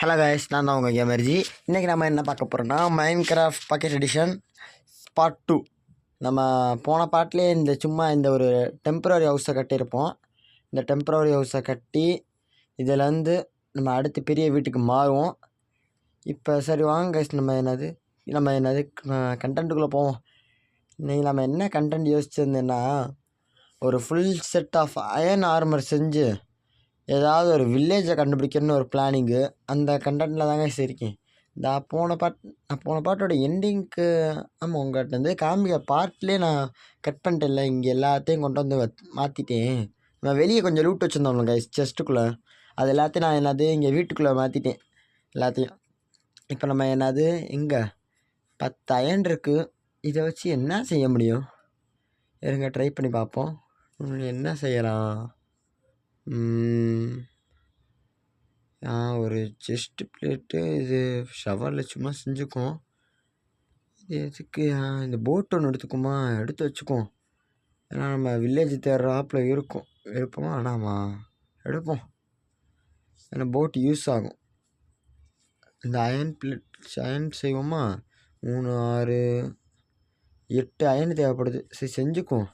Hello guys, நான் தான் உங்கள் கேமர்ஜி. இன்றைக்கி நம்ம என்ன பார்க்க போகிறோன்னா மைன்கிராஃப்ட் பாக்கெட் எடிஷன் பார்ட் 2. நம்ம போன பாட்டிலே இந்த ஒரு டெம்பரரி ஹவுஸை கட்டியிருப்போம். இந்த டெம்பரரி ஹவுஸை கட்டி இதிலேருந்து நம்ம அடுத்து பெரிய வீட்டுக்கு மாறுவோம். இப்போ சரி வாங்க கைஸ், நம்ம என்னது கண்டென்ட்டுக்குள்ளே போவோம். இன்றைக்கி நம்ம என்ன கண்டென்ட் யோசிச்சிருந்தேன்னா, ஒரு full set of iron armour செஞ்சு ஏதாவது ஒரு வில்லேஜை கண்டுபிடிக்கணும்னு ஒரு பிளானிங்கு. அந்த கண்டென்ட்டில் தாங்க இருக்கேன். நான் போன பாட்டோட எண்டிங்க்கு உங்கள்கிட்ட காமிக்க பார்ட்லேயே நான் கட் பண்ணிட்டேன்ல, இங்கே எல்லாத்தையும் கொண்டு வந்து மாற்றிட்டேன். நான் வெளியே கொஞ்சம் லூட் வச்சுருந்தோம்ல செஸ்ட்டுக்குள்ளே, அது எல்லாத்தையும் நான் இங்கே வீட்டுக்குள்ளே மாற்றிட்டேன் எல்லாத்தையும். இப்போ நம்ம இங்கே 10 அயன் இருக்குது. இதை வச்சு என்ன செய்ய முடியும்? இருங்க ட்ரை பண்ணி பார்ப்போம். என்ன செய்யலாம்? ஒரு செஸ்ட் பிளேட்டு, இது ஷவரில் சும்மா செஞ்சுக்குவோம். இது எதுக்கு? இந்த போட் ஒன்று எடுத்து வச்சுக்குவோம். ஏன்னா நம்ம வில்லேஜ் தேடுறாப்பில் இருப்போம். ஆனால் எடுப்போம், ஏன்னா போட் யூஸ் ஆகும். இந்த அயன் செய்வோமா? 3, 6, 8 அயன் தேவைப்படுது. சரி செஞ்சுக்குவோம்.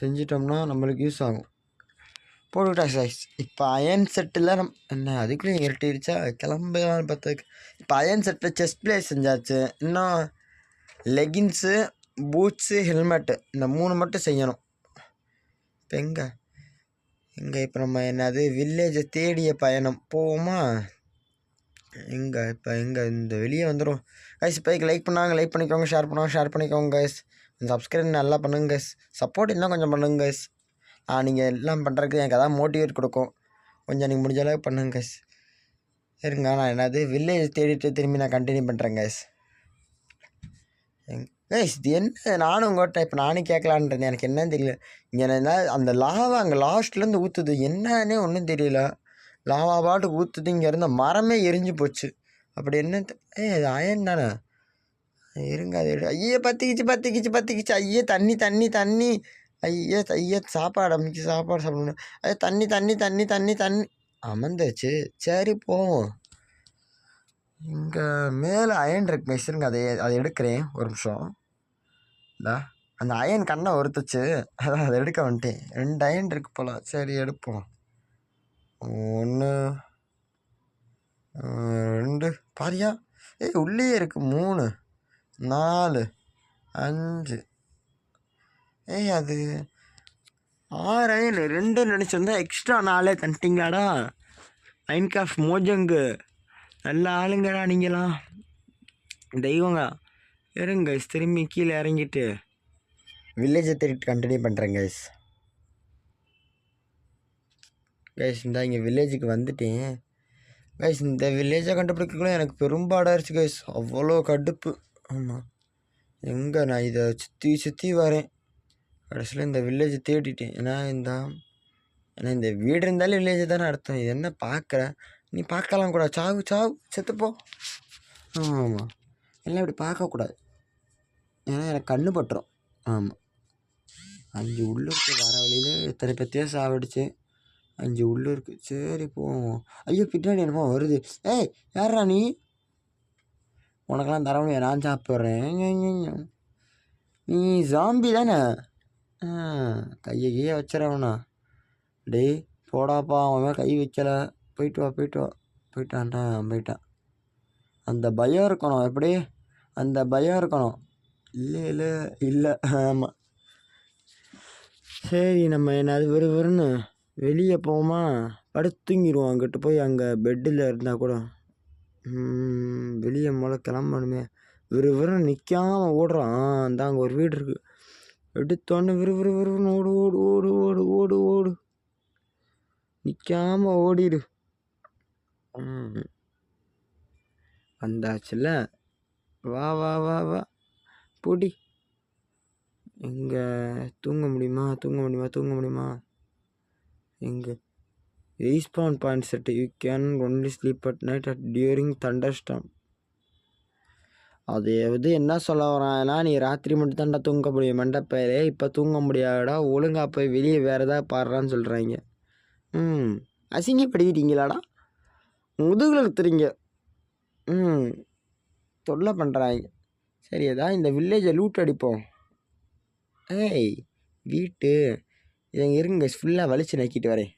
செஞ்சிட்டோம்னா நம்மளுக்கு யூஸ் ஆகும். போட்டுக்கிட்டா சைஸ். இப்போ அயன் செட்டில் என்ன அதுக்குள்ளேயும் இருட்டிடுச்சா? கிளம்பலாம் பார்த்துக்கு. இப்போ அயன் செட்டில் செஸ்ட் பிளேஸ் செஞ்சாச்சு. இன்னும் லெகின்ஸு, பூட்ஸு, ஹெல்மெட்டு, இந்த 3 மட்டும் செய்யணும். இப்போ எங்கே இப்போ நம்ம வில்லேஜை தேடிய பயணம் போவோமா? இப்போ இந்த வெளியே வந்துடும் கைஸ். இப்போ லைக் பண்ணிக்கோங்க, ஷேர் பண்ணிக்கோங்க கைஸ். சப்ஸ்கிரைப் நல்லா பண்ணுங்க கைஸ். சப்போர்ட் இன்னும் கொஞ்சம் பண்ணுங்க கைஸ். நீங்கள் எல்லாம் பண்ணுறதுக்கு எனக்கு அதான் மோட்டிவேட் கொடுக்கும். கொஞ்சம் நீங்கள் முடிஞ்ச அளவுக்கு பண்ணுங்க கைஸ். இருங்க, நான் வில்லேஜ் தேடிட்டு திரும்பி நான் கண்டினியூ பண்ணுறேன் கைஸ். கைஸ் இது என்ன? நானும் உங்கள்கிட்ட இப்போ நானும் கேட்கலான்றேன். எனக்கு என்னன்னு தெரியல. இங்கே அந்த லாவா அங்கே லாஸ்ட்லேருந்து ஊற்றுது. என்னன்னே ஒன்றும் தெரியல. லாவா பாட்டுக்கு ஊற்றுது. இங்கே இருந்த மரமே எரிஞ்சு போச்சு. அப்படி என்ன? அது அயன் தானே? இருங்க, அது ஐயே பற்றிக்கிச்சு. ஐயே தண்ணி. ஐயா சாப்பாடு சாப்பிடணும். அது தண்ணி அமர்ந்துச்சு. சரி போவோம். இங்கே மேலே அயன் இருக்கு மெஷினுங்க. அதை எடுக்கிறேன் ஒரு நிமிஷம். அந்த அயன் கண்ணை ஒருத்துச்சு, அதான் அதை எடுக்க வந்துட்டேன். 2 அயன் இருக்கு போல. சரி எடுப்போம். 1, 2 பாரியா. உள்ளே இருக்கு. 3, 4, 5. அது 6 அயன். 2 நினச்சிருந்தா எக்ஸ்ட்ரா 4 தந்துட்டிங்களாடா. மைன்கிராஃப்ட் மோஜங்கு நல்ல ஆளுங்கடா நீங்களாம், தெய்வங்க. இருங்க கைஸ், திரும்பி கீழே இறங்கிட்டு வில்லேஜை தேடிட்டு கண்டினியூ பண்ணுறேன் கைஸ். இங்கே வில்லேஜுக்கு வந்துட்டேன் கைஸ். இந்த வில்லேஜை கண்டுபிடிக்கக்குள்ள எனக்கு பெரும்பாடாயிருச்சு கைஸ். அவ்வளோ கடுப்பு. ஆமாம், எங்கே நான் இதை சுற்றி வரேன். கடைசியில் இந்த வில்லேஜை தேடிட்டேன். ஏன்னா இந்த வீடு இருந்தாலும் வில்லேஜ் தானே அர்த்தம். இது என்ன பார்க்குற? நீ பார்க்கலாம் கூட. சாவு செத்துப்போ. ஆமாம், எல்லாம் இப்படி பார்க்கக்கூடாது. ஏன்னா எனக்கு கண்ணு பட்டுரும். ஆமாம், 5 உள்ளூருக்கு வர வழியில் எத்தனை பற்றியா சாவடிச்சு. 5 உள்ளூருக்கு. சரி போவோம். ஐயோ பின்னாடி என்னமோ வருது. யாரா நீ? உனக்கெல்லாம் தர முடியாது, நான் சாப்பிட்றேன். நீ ஜாம்பி தானே? கையை வச்சிடவனா? டேய் போடாப்பா, அவன் கை வைக்கலை. போயிட்டு வா. போயிட்டான். அந்த பயம் இருக்கணும். எப்படி? அந்த பயம் இருக்கணும். இல்லை. ஆமாம், சரி நம்ம விறுவிறுன்னு வெளியே போவோமா? படுத்துங்கிடுவோம். அங்கிட்டு போய் அங்கே பெட்டில் இருந்தால் கூட வெளியே கிளம்பணுமே. விறுவிறுன்னு நிற்காமல் ஓடுறான். அந்த அங்கே ஒரு வீடு இருக்குது. எடுத்தோன்னே விறுவிறுன்னு ஓடு. நிற்காம ஓடிடு. வந்தாச்சுல்ல, வா போடி. இங்கே தூங்க முடியுமா? இங்கே respawn point set. You can only sleep at night during thunderstorm. அது என்ன சொல்ல வரான்னா, நீ ராத்திரி மட்டும் தாண்டா தூங்க முடியும் மண்டப்பையிலே. இப்போ தூங்க முடியாதடா, ஒழுங்கா போய் வெளியே வேறு ஏதாவது பாடுறான்னு சொல்கிறாங்க. அசிங்கப்படுத்திட்டீங்களாடா, முதுகில் எடுத்துறீங்க. தொல்லை பண்ணுறாங்க. சரி ஏதாவது இந்த வில்லேஜை லூட் அடிப்போம். ஏய் வீட்டு இதை இருங்க ஃபுல்லாக வலிச்சு நக்கிட்டு வரேன்.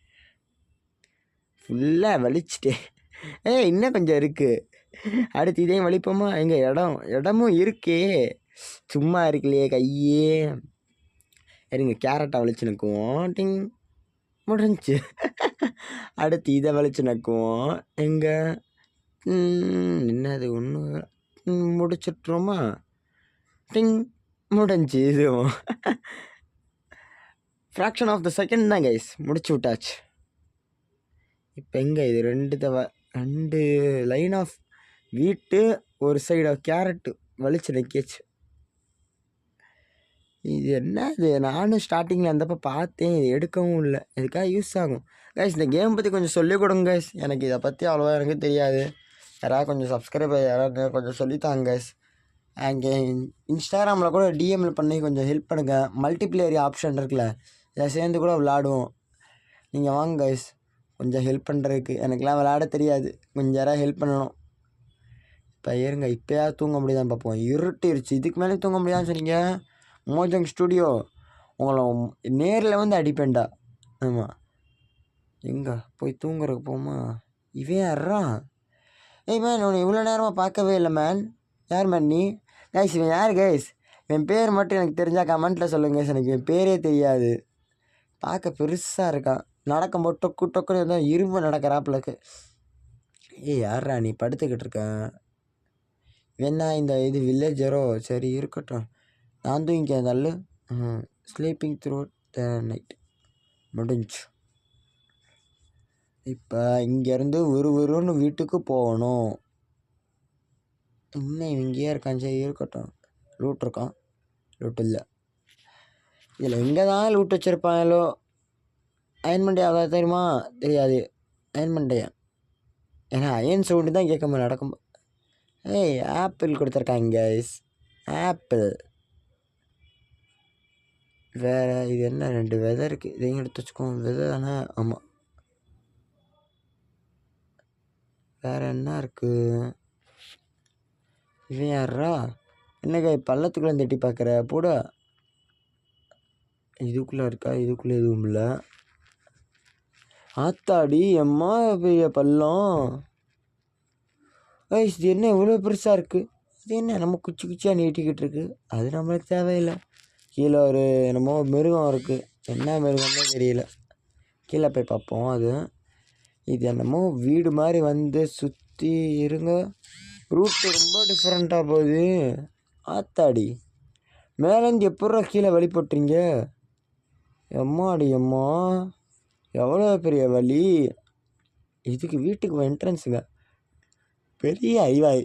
ஃபுல்லாக வலிச்சிட்டேன். இன்னும் கொஞ்சம் இருக்குது. அடுத்து இதையும் வலிப்போமா? எங்கள் இடமும் இருக்கே, சும்மா இருக்குல்லையே கையே. இருங்க கேரட்டை வலிச்சு நக்குவோம். டிங் முடிஞ்சு. அடுத்து இதை வலிச்சு நக்குவோம். எங்கே என்னது ஒன்று முடிச்சிட்ருமா? டிங் முடிஞ்சு. இதுவும் ஃப்ராக்ஷன் ஆஃப் த செகண்ட் தான் கைஸ், முடிச்சு விட்டாச்சு. இப்போ எங்கே இது ரெண்டு லைன் ஆஃப் வீட்டு ஒரு சைடு ஆஃப் கேரட்டு வலிச்சு நிற்கிச்சு. இது என்ன இது? நானும் ஸ்டார்டிங்கில் அந்தப்போ பார்த்தேன், இது எடுக்கவும் இல்லை. இதுக்காக யூஸ் ஆகும் கைஸ். இந்த கேம் பற்றி கொஞ்சம் சொல்லிக் கொடுங்க கைஸ். எனக்கு இதை பற்றி அவ்வளோவா எனக்கு தெரியாது. யாராவது கொஞ்சம் சப்ஸ்கிரைபர் யாராவது கொஞ்சம் சொல்லித்தாங்க கைஸ். அங்கே இன்ஸ்டாகிராமில் கூட டிஎம்எல் பண்ணி கொஞ்சம் ஹெல்ப் பண்ணுங்கள். மல்டிப்ளேயர் ஆப்ஷன் இருக்குல்ல, இதை சேர்ந்து கூட விளாடுவோம். நீங்கள் வாங்க கைஸ், கொஞ்சம் ஹெல்ப் பண்ணுறதுக்கு. எனக்குலாம் விளையாட தெரியாது, கொஞ்சம் யாராவது ஹெல்ப் பண்ணணும். இப்போ இருங்க, இப்போயாவது தூங்க முடியாதான்னு பார்ப்போம். இருட்டிருச்சு, இதுக்கு மேலே தூங்க முடியாதுன்னு சொன்னீங்க. மோஜங் ஸ்டூடியோ உங்களை நேரில் வந்து அடிப்பேன்டா. ஆமாம், எங்கே போய் தூங்குறதுக்கு போமா? இவன் யாரா? மேன், உன்னை இவ்வளோ நேரமாக பார்க்கவே இல்லை மேன். யார் மேன் நீ? கைஸ் இவன் யார் கைஸ்? என் பேர் மட்டும் எனக்கு தெரிஞ்சால் கமெண்ட்டில் சொல்லுங்கள் கைஸ். எனக்கு என் பேரே தெரியாது. பார்க்க பெருசாக இருக்கான், நடக்கும்போது டொக்கு டொக்குன்னு இருந்தால் இரும்பு நடக்கிறாப்புலக்கு. யாரா நீ படுத்துக்கிட்டு இருக்கேன்? வேணா இந்த இது வில்லேஜரோ? சரி இருக்கட்டும், நான் இங்கே நல்ல ஸ்லீப்பிங் த்ரூ த நைட் முடிஞ்சு. இப்போ இங்கேருந்து ஒருன்னு வீட்டுக்கு போகணும். இன்னும் இங்கேயே இருக்கான். சரி இருக்கட்டும். லூட் இருக்கான், லூட் இல்லை. இதில் எங்கே தான் லூட் வச்சுருப்பாங்களோ. அயன்மெண்ட் ஆகாது தெரியுமா? தெரியாது அயன்மெண்டையா. ஏன்னா அயன் சவுண்டு தான் கேட்க நடக்கும். ஆப்பிள் கொடுத்துருக்காங்க கைஸ், ஆப்பிள். வேறு இது என்ன? 2 விதை இருக்குது, இதையும் எடுத்து வச்சுக்கோங்க. விதை தானே? ஆமாம். வேறு என்ன இருக்குது? இவன் யாரா? என்னக்கா பள்ளத்துக்குள்ளே தட்டி பார்க்குற? போட இதுக்குள்ளே இருக்கா? இதுக்குள்ளே எதுவும் இல்லை. ஆத்தாடி எம்மா பெரிய பள்ளம். இது என்ன இவ்வளோ பெருசாக இருக்குது? இது என்ன நம்ம குச்சி குச்சியாக நீட்டிக்கிட்டு இருக்குது? அது நம்மளுக்கு தேவையில்லை. கீழே ஒரு என்னமோ மிருகம் இருக்குது, என்ன மிருகம்னே தெரியல. கீழே போய் பார்ப்போம். இது என்னமோ வீடு மாதிரி வந்து சுற்றி இருங்க. ரூட்டு ரொம்ப டிஃப்ரெண்ட்டாக போகுது. ஆத்தாடி மேலேருந்து எப்பட்றா கீழே வழிபட்டுறீங்க? எம்மாடி எம்மா, எவ்வளோ பெரிய வழி. இதுக்கு வீட்டுக்கு என்ட்ரன்ஸுங்க பெரிய ஐவாய்.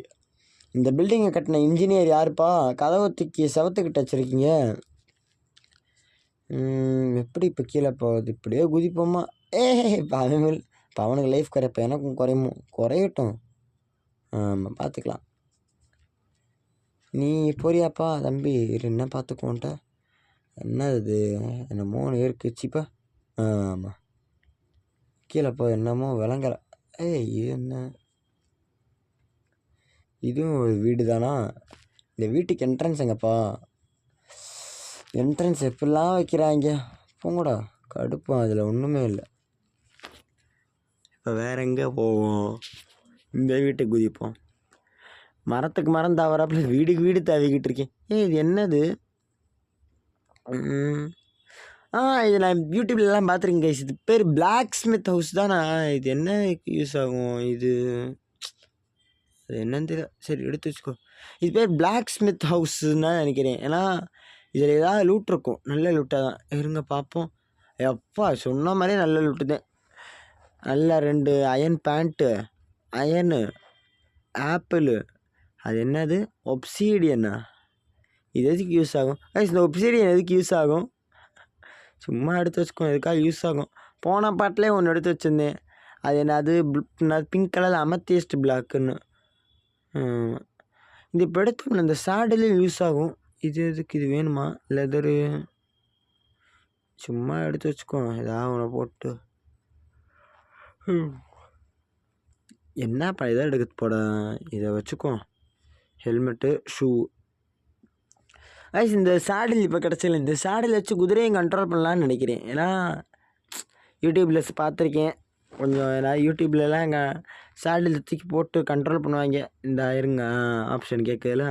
இந்த பில்டிங்கை கட்டின இன்ஜினியர் யாருப்பா? கதவை தூக்கி செவத்துக்கிட்ட வச்சுருக்கீங்க. எப்படி இப்போ கீழே போகுது? இப்படியே குதிப்போமா? இப்போ அவனுக்கு லைஃப் குறைப்ப எனக்கும் குறையட்டும். ஆமாம் பார்த்துக்கலாம். நீ போறியாப்பா தம்பி? என்ன பார்த்துக்கோன்ட்ட. என்ன இது? என்னமோ இருக்குச்சிப்பா. ஆமாம் கீழே போ. என்னமோ விளங்கலை. இது என்ன? இதுவும் ஒரு வீடு தானா? இந்த வீட்டுக்கு என்ட்ரன்ஸ் எங்கப்பா? என்ட்ரன்ஸ் எப்படிலாம் வைக்கிறாங்க போங்கடா, கடுப்போம். அதில் ஒன்றுமே இல்லை. இப்போ வேறு எங்கே போவோம்? இந்த வீட்டுக்கு குதிப்போம். மரத்துக்கு மரம் தாவறாப்புல வீடுக்கு வீடு தாவிக்கிட்டு இருக்கேன். இது என்னது? இது நான் யூடியூப்லலாம் பார்த்துருக்கேன் கைஸ். இது பேர் பிளாக் ஸ்மித் ஹவுஸ் தானா? இது என்ன யூஸ் ஆகும்? இது என்னன்னு தெரியல. சரி எடுத்து வச்சுக்கோ. இது பேர் பிளாக் ஸ்மித் ஹவுஸ்ன்னு தான் நினைக்கிறேன். ஏன்னா இதில் ஏதாவது லூட் இருக்கும், நல்ல லூட்டாக தான். இருங்க பார்ப்போம். எப்பா சொன்ன மாதிரியே நல்ல லூட்டு தான். நல்ல 2 அயன் பேண்ட்டு, அயனு, ஆப்பிள். அது என்னது? ஒப்சீடியனா? இது எதுக்கு யூஸ் ஆகும்? இந்த ஒப்சீடியன் எதுக்கு யூஸ் ஆகும்? சும்மா எடுத்து வச்சுக்கோ, எதுக்காக யூஸ் ஆகும். போன பாட்டிலே ஒன்று எடுத்து வச்சுருந்தேன். அது என்ன? அது பிங்க் கலரில் அமத்தியஸ்ட் பிளாக்குன்னு. இந்த இப்போ எடுத்து இந்த சாடிலையும் யூஸ் ஆகும். இது எதுக்கு? இது வேணுமா? லெதரு. சும்மா எடுத்து வச்சுக்கோ, ஏதாவது ஒன்று போட்டு. என்னப்பா இதை எடுக்க போட, இதை வச்சுக்கோ. Helmet, shoe. கைஸ் இந்த சேடில் இப்போ கிடச்சில, இந்த சேடில் வச்சு குதிரையும் கண்ட்ரோல் பண்ணலான்னு நினைக்கிறேன். ஏன்னா யூடியூப்பில் பார்த்துருக்கேன் கொஞ்சம். ஏன்னா யூடியூப்லலாம் எங்கள் சேடில் தூக்கி போட்டு கண்ட்ரோல் பண்ணுவாங்க. இந்த இருங்க ஆப்ஷன் கேட்கல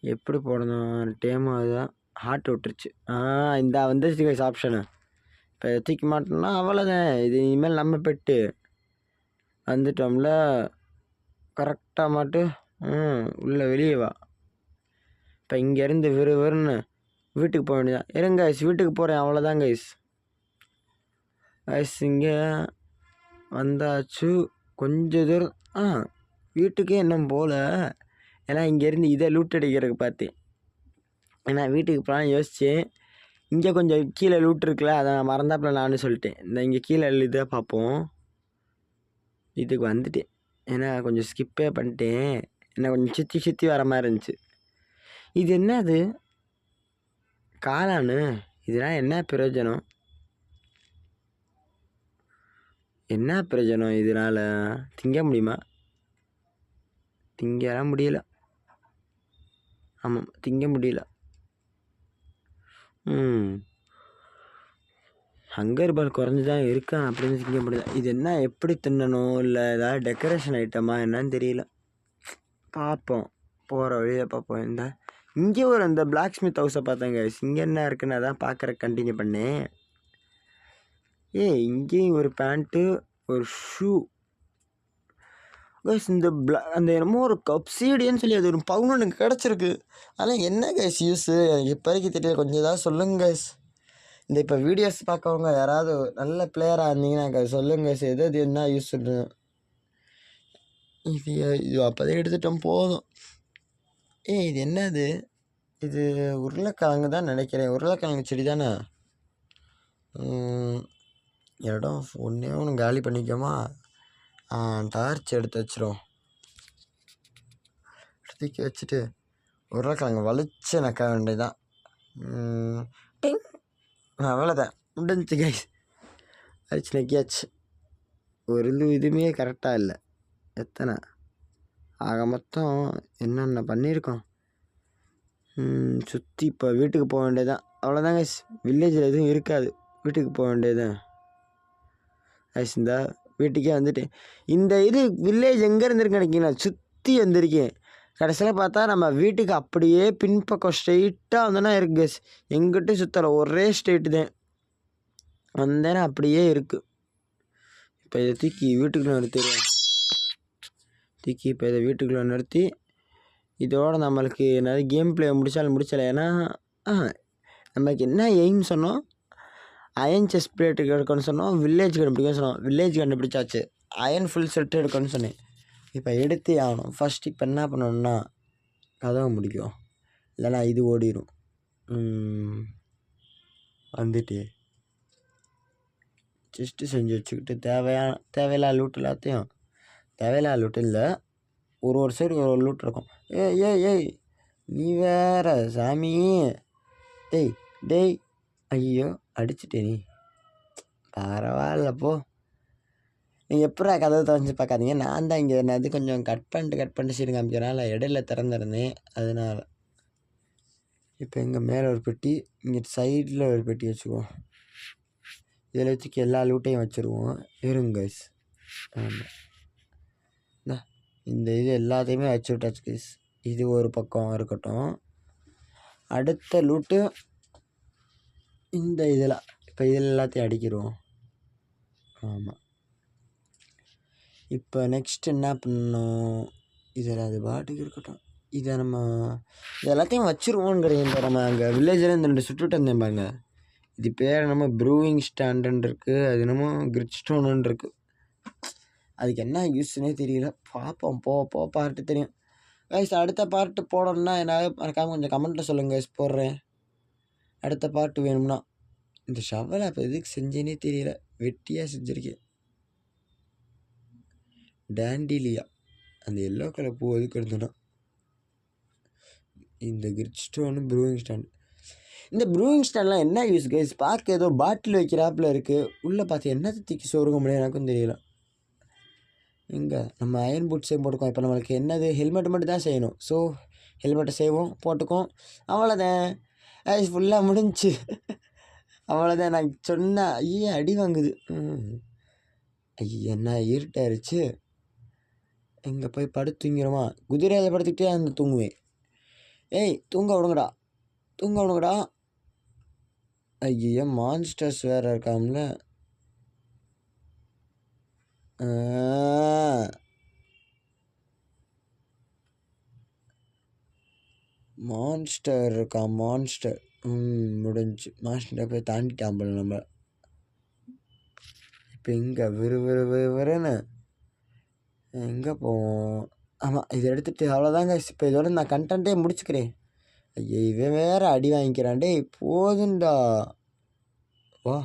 எப்படி போடணும் டேமோ, அதுதான் ஹார்ட் விட்டுருச்சு. இந்த வந்துருச்சு கைஸ் ஆப்ஷனு. இப்போ தூக்கி மாட்டோம்னா அவ்வளோதான். இது இனிமேல் நம்ம பெட்டு வந்துட்டோம்ல, கரெக்டாக மாட்டு. உள்ளே வெளியே வா. இப்போ இங்கேருந்து வெறுன்னு வீட்டுக்கு போக வேண்டியதான். இருங்க கைஸ், வீட்டுக்கு போகிறேன், அவ்வளோதான் கைஸ். கைஸ் இங்கே வந்தாச்சு. கொஞ்சம் தூரம் வீட்டுக்கே இன்னும் போகல. ஏன்னா இங்கேருந்து இதை லூட் அடிக்கிறதுக்கு பார்த்தேன். ஏன்னா வீட்டுக்கு போகலான்னு யோசித்தேன். இங்கே கொஞ்சம் கீழே லூட் இருக்குல்ல, அதை நான் மறந்தாப்பில் நானும் சொல்லிட்டேன். இந்த இங்கே கீழே இதை பார்ப்போம். இதுக்கு வந்துட்டேன். ஏன்னா கொஞ்சம் ஸ்கிப்பே பண்ணிட்டேன். என்ன கொஞ்சம் சுற்றி வர மாதிரி இருந்துச்சு. இது என்னது காளானு? இதெல்லாம் என்ன பிரயோஜனம்? என்ன பிரயோஜனம் இதனால்? திங்க முடியுமா? திங்கலாம் முடியல. ஆமாம், திங்க முடியல. ஹங்கர் பால் குறைஞ்சி தான் இருக்கா அப்படின்னு திங்க முடியல. இது என்ன எப்படி தின்னணும், இல்லை ஏதாவது டெக்கரேஷன் ஐட்டமா என்னன்னு தெரியல. பார்ப்போம், போகிற வழியில் பார்ப்போம். இங்கே ஒரு அந்த பிளாக் ஸ்மித் ஹவுஸை பார்த்தேங்க. இங்கே என்ன இருக்குன்னு அதான் பார்க்குற கண்டினியூ பண்ணேன். இங்கேயும் ஒரு பேண்ட்டு, ஒரு ஷூ. கைஸ் இந்த அந்த என்னமோ ஒரு கப்சீடியன்னு சொல்லி அது ஒரு பவுன் எனக்கு கிடச்சிருக்கு. ஆனால் என்ன கைஸ் யூஸு எனக்கு இப்போ வரைக்கும் தெரியல. கொஞ்சம் ஏதாவது சொல்லுங்க கைஸ். இந்த இப்போ வீடியோஸ் பார்க்கவங்க யாராவது நல்ல பிளேயராக இருந்தீங்கன்னா சொல்லுங்க கைஸ், எது என்ன யூஸ்ன்னு. இது அப்போதே எடுத்துட்டோம் போதும். இது என்னது? இது உருளைக்கிழங்கு தான் நினைக்கிறேன். உருளைக்கிழங்கு செடி தானே. இடம் ஒன்று காலி பண்ணிக்கோமா. டார்ச் எடுத்து வச்சிரும். தூக்கி வச்சுட்டு உருளைக்கிழங்கு வலிச்சு நக்க வேண்டியதான். அவ்வளோதான், முடிஞ்சு கைஸ். வலிச்சு நக்கியாச்சு. ஒரு இதுவுமே கரெக்டாக இல்லை. எத்தனை ஆக மொத்தம் என்னென்ன பண்ணியிருக்கோம். சுற்றி இப்போ வீட்டுக்கு போக வேண்டியதான். அவ்வளோதான் கைஸ். வில்லேஜில் எதுவும் இருக்காது, வீட்டுக்கு போக வேண்டியதுதான் கைஸ். இந்த வீட்டுக்கே வந்துட்டேன். இந்த வில்லேஜ் எங்கே இருந்துருக்கு நினைக்கிங்களா? சுற்றி வந்திருக்கேன். கடைசியில் பார்த்தா நம்ம வீட்டுக்கு அப்படியே பின்பக்கம் ஸ்ட்ரெயிட்டாக வந்தோன்னா இருக்குது கைஸ். எங்கிட்ட சுற்றலை, ஒரே ஸ்ட்ரெயிட்டு தான் வந்தேன்னா அப்படியே இருக்குது. இப்போ இதை தூக்கி வீட்டுக்குள்ளே நிறுத்திடுவேன். இப்போ இதை வீட்டுக்குள்ளே நிறுத்தி இதோட நம்மளுக்கு நிறைய கேம் பிளே முடிச்சல. ஏன்னா நமக்கு என்ன எய்ம் சொன்னோம், அயன் செஸ் பிளேட்டுக்கு எடுக்கணும்னு சொன்னோம், வில்லேஜ் கண்டுபிடிக்கணும்னு சொன்னோம். வில்லேஜ் கண்டுபிடிச்சாச்சு. அயன் ஃபுல் செட்டு எடுக்கணும்னு சொன்னேன். இப்போ எடுத்தே ஆகணும். ஃபஸ்ட்டு இப்போ என்ன பண்ணணும்னா கதவை முடிக்கும், இல்லைனா இது ஓடிடும். வந்துட்டு செஸ்ட்டு செஞ்சு வச்சுக்கிட்டு தேவையில்லாத லூட் எல்லாத்தையும், தேவையில்லாத லூட் இல்லை, ஒரு சைடு ஒரு லூட் இருக்கும். ஏய் நீ வேற சாமி. டேய் ஐயோ அடிச்சுட்டே. நீ பரவாயில்ல போ. நீங்கள் எப்படா கதவை திறந்து பார்க்காதீங்க. நான் தான் இங்கே என்னது கொஞ்சம் கட் பண்ணிட்டு சீடு காமிக்கிறனால இடையில திறந்துருந்தேன், அதனால். இப்போ இங்கே மேலே ஒரு பெட்டி, இங்கே சைடில் ஒரு பெட்டி வச்சுக்குவோம். இதில் வச்சுக்க எல்லா லூட்டையும் வச்சுருவோம். இருங்க கைஸ். ஆமாம், இந்த இது எல்லாத்தையுமே வச்சு விட்டாச்சு கைஸ். இது ஒரு பக்கம் இருக்கட்டும். அடுத்த லூட்டு இந்த இதில், இப்போ இதில் எல்லாத்தையும் அடிக்கிடுவோம். ஆமாம், இப்போ நெக்ஸ்ட் என்ன பண்ணணும், இதில் அது பாட்டுக்கு இருக்கட்டும். இதை நம்ம எல்லாத்தையும் வச்சுருவோங்கிற. இந்த நம்ம அங்கே வில்லேஜில் இந்த 2 சுட்டுட்டு இருந்தேன் பாருங்க. இது பேர் என்னமோ ப்ரூவிங் ஸ்டாண்டுன்னு இருக்குது, அது என்னமோ கிரிட் ஸ்டோனுன்னு இருக்குது. அதுக்கு என்ன யூஸ்ன்னே தெரியல. பார்ப்போம், போக பார்ட்டு தெரியும் கைஸ். அடுத்த பார்ட்டு போடணுன்னா என்னால் மறக்காமல் கொஞ்சம் கமெண்ட்டில் சொல்லுங்கள் கைஸ், போடுறேன். அடுத்த பார்ட்டு வேணும்னா. இந்த ஷவலை அப்போ எதுக்கு செஞ்சேன்னே தெரியல, வெட்டியாக செஞ்சுருக்கேன். டேண்டிலியா, அந்த எல்லோ கலர் பூ எதுக்கு எடுத்தோன்னா. இந்த கிரிட் ஸ்டோனு ப்ரூவிங் ஸ்டாண்டு. இந்த ப்ரூவிங் ஸ்டாண்ட்லாம் என்ன யூஸ் கைஸ்? பார்க்க ஏதோ பாட்டில் வைக்கிறாப்பில் இருக்குது. உள்ளே பார்த்து என்னத்தை தூக்கி சொருக முடியும் எனக்கும் தெரியல. இங்கே நம்ம அயன் பூட்ஸையும் போட்டுக்கோம். இப்போ நம்மளுக்கு என்னது ஹெல்மெட் மட்டும் தான் செய்யணும். ஸோ ஹெல்மெட்டை செய்வோம், போட்டுக்கோம். அவ்வளோதான், ஃபுல்லாக முடிஞ்சிச்சு. அவ்வளோதான். நான் சொன்னேன் ஐயே அடி வாங்குது. என்ன இருட்டாயிருச்சு. இங்கே போய் படுத்து தூங்கிறோமா? குதிரையில் படுத்துக்கிட்டே அந்த தூங்குவேன். ஏய் தூங்க விடுங்கடா, தூங்க விடுங்கடா. ஐயோ மான்ஸ்டர்ஸ் வேறு இருக்காம்ல. மான்ஸ்டர் இருக்கா? மான்ஸ்டர் முடிஞ்சு. மான்ஸ்டர் போய் தாண்டிட்டாம்பல நம்ம. இப்போ இங்கே விறுன்னு எங்கே போவோம்? ஆமாம், இதை எடுத்துகிட்டு அவ்வளோதாங்க. இப்போ இதோட நான் கண்டென்ட்டே முடிச்சுக்கிறேன். ஐயோ இவன் வேறு அடி வாங்கிக்கிறான். டேய் போதுண்டா, வா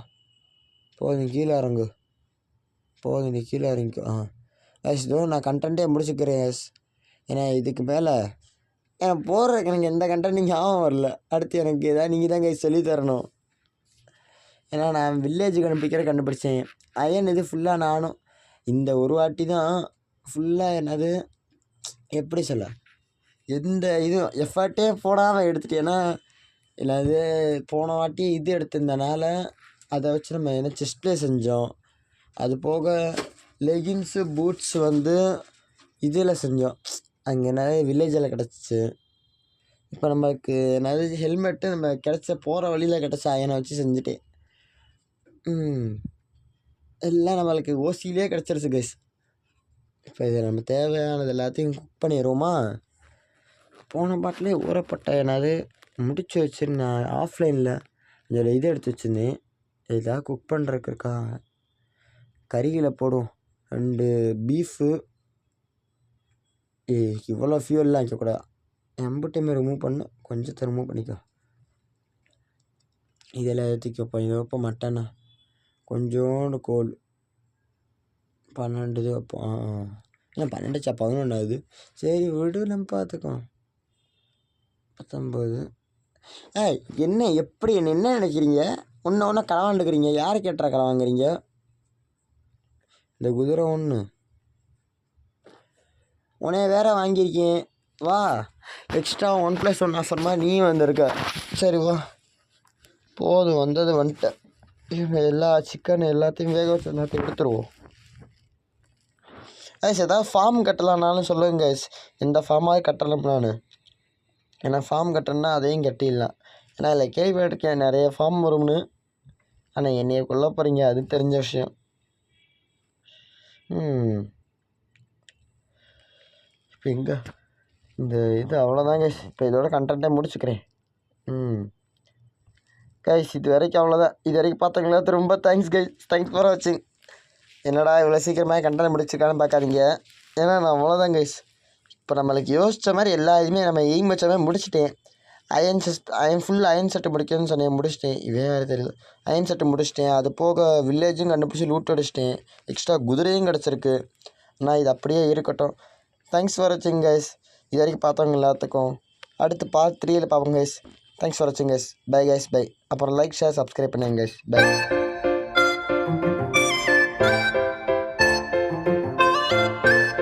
போதும், கீழே இறங்கு, போதும், நீ கீழே இறங்கிக்கோ. இதோட நான் கண்டென்ட்டே முடிச்சுக்கிறேன். ஏன்னா இதுக்கு மேலே எனக்கு போடுறதுக்கு எனக்கு எந்த கண்டென்ட் ஞாபகம் வரல. அடுத்து எனக்கு எதாவது நீங்கள் தான் சொல்லித் தரணும். ஏன்னா நான் வில்லேஜுக்கு அனுப்பிக்கிற கண்டுபிடிச்சேன். அயன் இது ஃபுல்லாக நானும் இந்த ஒரு வாட்டி தான் ஃபுல்லாக என்னது எப்படி சொல்ல, எந்த இதுவும் எஃபர்ட்டே போடாமல் எடுத்துட்டேன்னா. இல்லை அது போன வாட்டி இது எடுத்திருந்தனால அதை வச்சு நம்ம என்ன செஸ்ட் ப்ளே செஞ்சோம். அது போக லெகின்ஸு பூட்ஸ் இதில் செஞ்சோம். அங்கே நிறைய வில்லேஜில் கிடச்சிச்சு. இப்போ நமக்கு நிறைய ஹெல்மெட்டு நம்ம கிடச்ச போகிற வழியில் கிடச்ச அயனை வச்சு செஞ்சுட்டேன். எல்லாம் நம்மளுக்கு ஓசியிலே கிடச்சிருச்சு கைஸ். இப்போ இதில் நம்ம தேவையானது எல்லாத்தையும் குக் பண்ணிடுவோமா? போன பாட்டிலே ஊறப்பட்ட என்னது முடிச்சு வச்சுருந்தேன் ஆஃப்லைனில். இதில் இது எடுத்து வச்சுருந்தேன். இதாக குக் பண்ணுறதுக்கு இருக்கா? கறிகளை போடும் 2 பீஃபு. இவ்வளோ ஃபியூல்லாம் வைக்கக்கூடாது. எம்புட்டையுமே ரிமூவ் பண்ணும், கொஞ்சத்தை ரிமூவ் பண்ணிக்கோ. இதெல்லாம் ஏற்றிக்க வைப்போம். இதை வைப்போம் மட்டனா, கொஞ்சோண்டு கோல் 12 இது வைப்போம். இல்லை 12 11 ஆகுது. சரி விடு, நம்ம பார்த்துக்கோம். 19. என்ன எப்படி என்ன நினைக்கிறீங்க? ஒன்று களவாண்டுக்கிறீங்க. யாரை கேட்டுறா களவாங்குறீங்க? இந்த குதிரை ஒன்று உனே வேற வாங்கியிருக்கேன். வா, எக்ஸ்ட்ரா 1+1 ஆஃபர் மாதிரி நீ வந்திருக்க. சரி வா, போதும், வந்துட்டேன். எல்லா சிக்கன் எல்லாத்தையும் வேக வச்சு எல்லாத்தையும் எடுத்துருவோம். ஏதாவது ஃபார்ம் கட்டலான்னாலும் சொல்லுங்க கைஸ். எந்த ஃபார்மாவது கட்டலாம் நான். ஏன்னா ஃபார்ம் கட்டணுன்னா அதையும் கட்டிடலாம். ஏன்னா இல்லை கேள்விப்பட்டிருக்கேன் நிறைய ஃபார்ம் வரும்னு. ஆனால் என்னைய கொல்ல போகிறீங்க, அது தெரிஞ்ச விஷயம். இப்போ எங்கே இந்த இது அவ்வளோதான் கைஸ். இப்போ இதோட கண்டென்ட்டை முடிச்சுக்கிறேன். கைஸ் இது வரைக்கும் அவ்வளோதான். இது வரைக்கும் பார்த்தீங்களா? ரொம்ப தேங்க்ஸ் கைஸ். தேங்க்ஸ் ஃபார் வாட்சிங். என்னடா இவ்வளோ சீக்கிரமாக கண்டென்ட் முடிச்சிருக்கான்னு பார்க்காதீங்க. ஏன்னா நான் அவ்வளோதான் கைஸ். இப்போ நம்மளுக்கு யோசித்த மாதிரி எல்லா இதுவுமே நம்ம எய்ம் வச்ச மாதிரி முடிச்சிட்டேன். ஃபுல் அயன் செட்டு முடிக்கணும்னு சொன்னேன், முடிச்சிட்டேன். இவன் வேறு தெரியல. அயன் செட்டு முடிச்சிட்டேன். அது போக வில்லேஜும் கண்டுபிடிச்சி லூட் அடிச்சிட்டேன். எக்ஸ்ட்ரா குதிரையும் கிடச்சிருக்கு. ஆனால் இது அப்படியே இருக்கட்டும். தேங்க்ஸ் ஃபார் வாட்சிங் கைஸ். இது வரைக்கும் பார்த்தவங்க எல்லாத்துக்கும் அடுத்து பார்ட் 3ல் பார்ப்போம் கைஸ். தேங்க்ஸ் ஃபார் வாட்சிங் கைஸ். Bye guys, bye. அப்புறம் லைக், ஷேர், சப்ஸ்கிரைப் பண்ணுங்க கைஸ். பை.